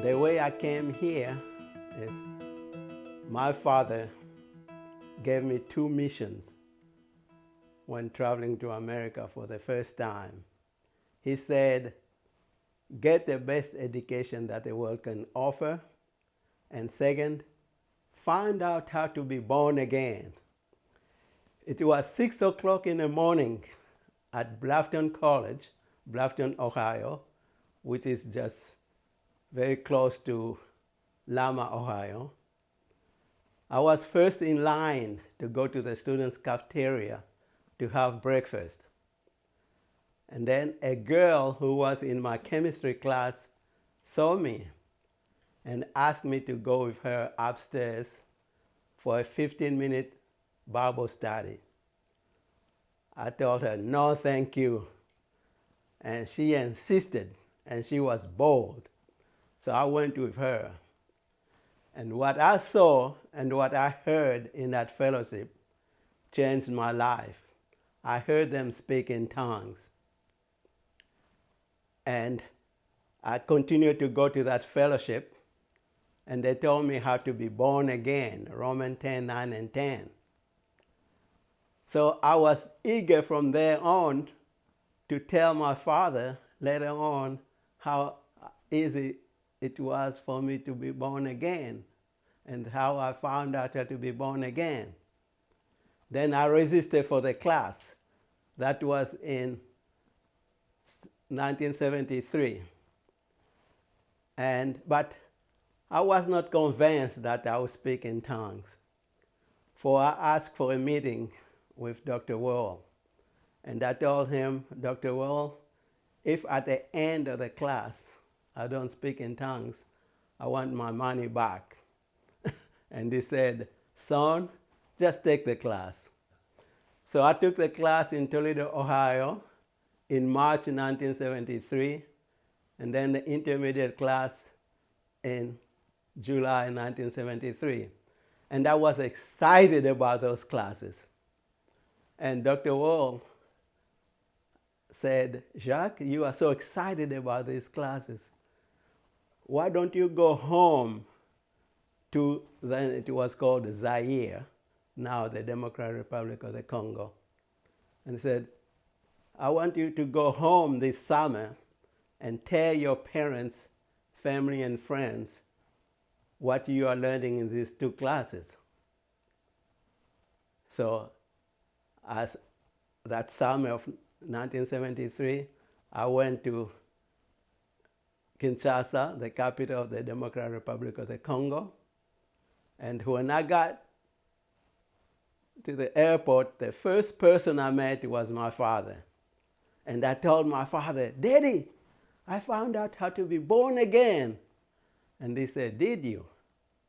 The way I came here is my father gave me 2 missions when traveling to America for the first time. He said, get the best education that the world can offer, and second, find out how to be born again. It was 6 o'clock in the morning at Bluffton College, Bluffton, Ohio, which is just very close to Lama, Ohio. I was first in line to go to the students' cafeteria to have breakfast. And then a girl who was in my chemistry class saw me and asked me to go with her upstairs for a 15-minute Bible study. I told her, no, thank you. And she insisted, and she was bold. So I went with her. And what I saw and what I heard in that fellowship changed my life. I heard them speak in tongues. And I continued to go to that fellowship, and they told me how to be born again, Romans 10:9 and 10. So I was eager from there on to tell my father later on how easy it was for me to be born again and how I found out how to be born again. Then I resisted for the class. That was in 1973. But I was not convinced that I would speak in tongues. For I asked for a meeting with Dr. Worrell. And I told him, Dr. Worrell, if at the end of the class I don't speak in tongues, I want my money back. And he said, son, just take the class. So I took the class in Toledo, Ohio in March 1973, and then the intermediate class in July 1973. And I was excited about those classes. And Dr. Worrell said, Jacques, you are so excited about these classes. Why don't you go home to, then it was called Zaire, now the Democratic Republic of the Congo. And he said, I want you to go home this summer and tell your parents, family, and friends what you are learning in these 2 classes. So as that summer of 1973, I went to Kinshasa, the capital of the Democratic Republic of the Congo. And when I got to the airport, the first person I met was my father. And I told my father, Daddy, I found out how to be born again. And he said, did you?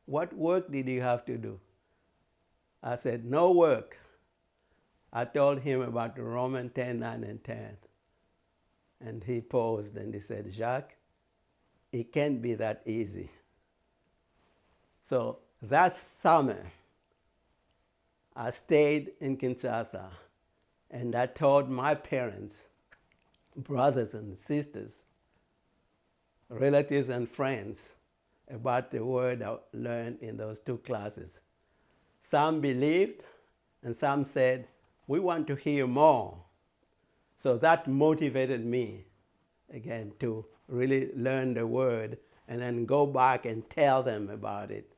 What work did you have to do? I said, no work. I told him about Romans 10:9 and 10. And he paused and he said, Jacques, it can't be that easy. So that summer, I stayed in Kinshasa, and I told my parents, brothers and sisters, relatives and friends about the word I learned in those 2 classes. Some believed, and some said, we want to hear more. So that motivated me, again, to really learn the word and then go back and tell them about it.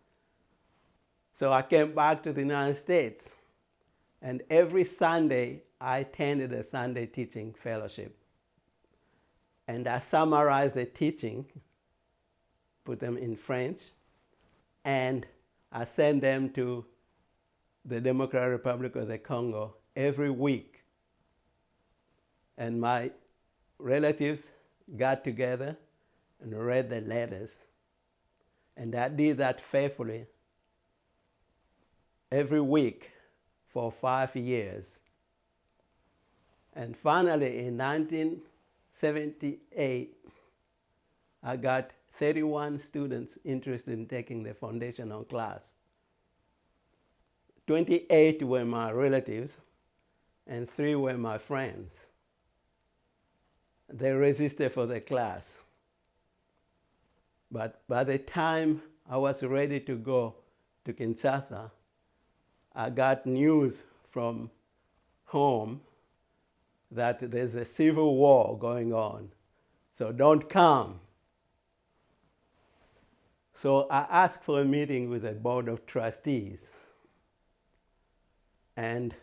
So I came back to the United States, and every Sunday I attended a Sunday teaching fellowship. And I summarized the teaching, put them in French, and I sent them to the Democratic Republic of the Congo every week. And my relatives got together and read the letters. And I did that faithfully every week for 5 years. And finally, in 1978, I got 31 students interested in taking the foundational class. 28 were my relatives, and 3 were my friends. They resisted for the class. But by the time I was ready to go to Kinshasa, I got news from home that there's a civil war going on, so don't come. So I asked for a meeting with the board of trustees, and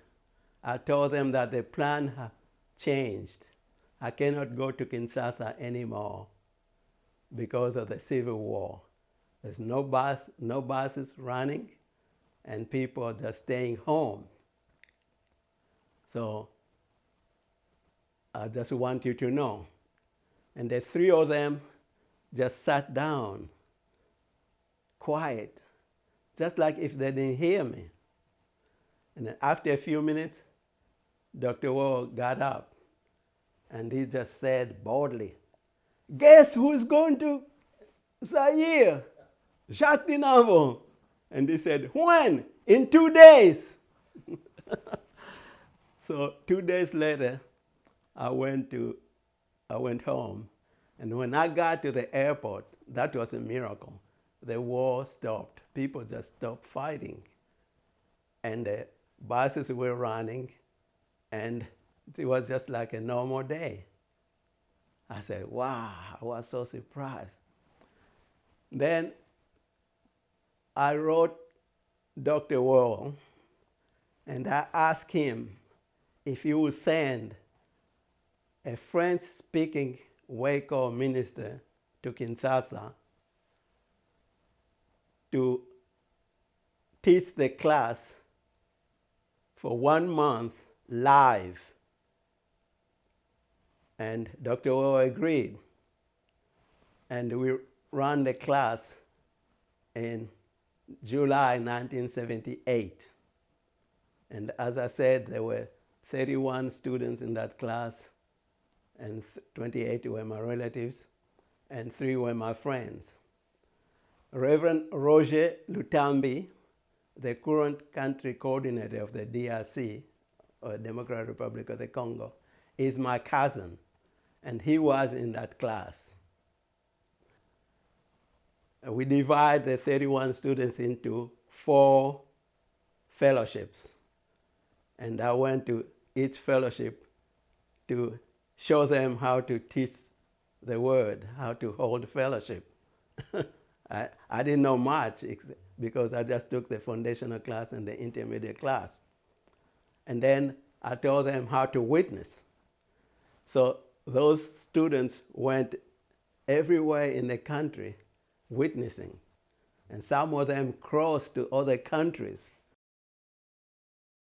I told them that the plan had changed. I cannot go to Kinshasa anymore because of the civil war. There's no buses running, and people are just staying home. So I just want you to know. And the 3 of them just sat down, quiet, just like if they didn't hear me. And then after a few minutes, Dr. Wall got up, and he just said boldly, "Guess who's going to Zaire? Jacques Dinavo." And he said, "When? In 2 days." So 2 days later, I went home. And when I got to the airport, that was a miracle. The war stopped. People just stopped fighting. And the buses were running, and it was just like a normal day. I said, wow, I was so surprised. Then I wrote Dr. Wall, and I asked him if he would send a French-speaking Waco minister to Kinshasa to teach the class for 1 month live. And Dr. Wall agreed. And we ran the class in July 1978. And as I said, there were 31 students in that class, and 28 were my relatives, and 3 were my friends. Reverend Roger Lutambi, the current country coordinator of the DRC, or Democratic Republic of the Congo, is my cousin, and he was in that class. We divide the 31 students into 4 fellowships, and I went to each fellowship to show them how to teach the word, how to hold fellowship. I didn't know much because I just took the foundational class and the intermediate class. And then I told them how to witness. So those students went everywhere in the country witnessing. And some of them crossed to other countries